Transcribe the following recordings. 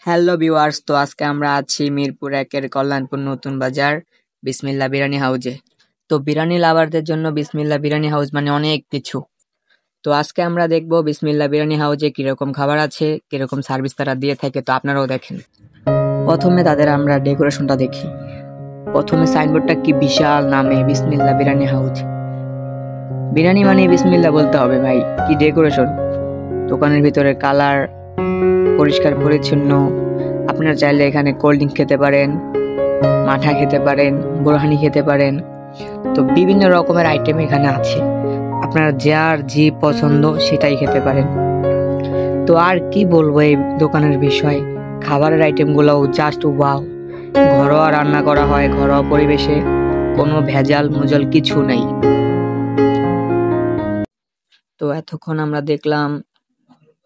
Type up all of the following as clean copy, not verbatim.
Hello viewers, তো আজকে আমরা আছি মিরপুর একের কল্যাণপুর নতুন বাজার বিসমিল্লাহ বিরিয়ানি হাউজে। তো বিরিয়ানি লাভারদের জন্য বিসমিল্লাহ বিরিয়ানি হাউস মানে অনেক কিছু। তো আজকে আমরা দেখবো বিসমিল্লাহ বিরিয়ানি হাউজে কিরকম খাবার আছে, কিরকম সার্ভিস তারা দিয়ে থাকে। তো আপনারাও দেখেন। প্রথমে তাদের আমরা ডেকোরেশনটা দেখি। প্রথমে সাইনবোর্ডটা কি বিশাল, নামে বিসমিল্লাহ বিরিয়ানি হাউস। বিরিয়ানি মানে বিসমিল্লাহ বলতে হবে ভাই, কি ডেকোরেশন। দোকানের ভিতরে কালার পরিষ্কার পরিচ্ছন্ন। আপনারা চাইলে এখানে কোল্ড ড্রিঙ্ক খেতে পারেন, মাঠা খেতে পারেন, বোরহানি খেতে পারেন। তো বিভিন্ন রকমের আইটেম এখানে আছে, আপনার যার যে পছন্দ সেটাই খেতে পারেন। তো আর কি বলবো এই দোকানের বিষয়, খাবারের আইটেমগুলোও জাস্ট ওয়াও। ঘরোয়া রান্না করা হয়, ঘরোয়া পরিবেশে, কোনো ভেজাল মুজল কিছু নেই। তো এতক্ষণ আমরা দেখলাম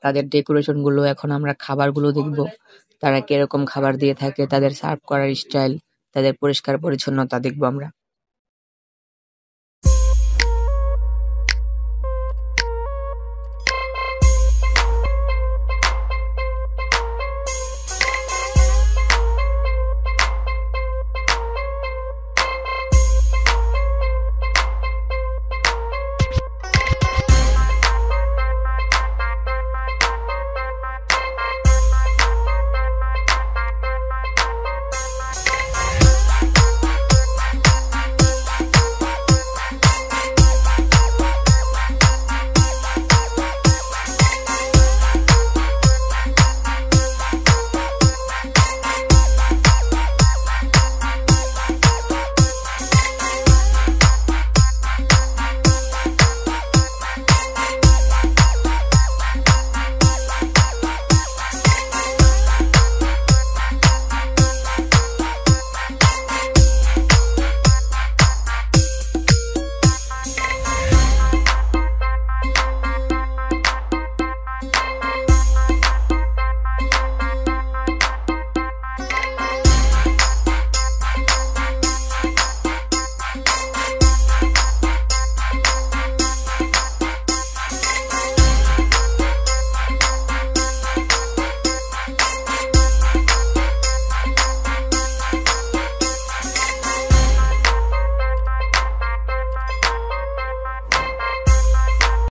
তাদের ডেকোরেশন গুলো, এখন আমরা খাবারগুলো দেখবো তারা কিরকম খাবার দিয়ে থাকে, তাদের সার্ভ করার স্টাইল, তাদের পরিষ্কার পরিচ্ছন্নতা দেখবো আমরা।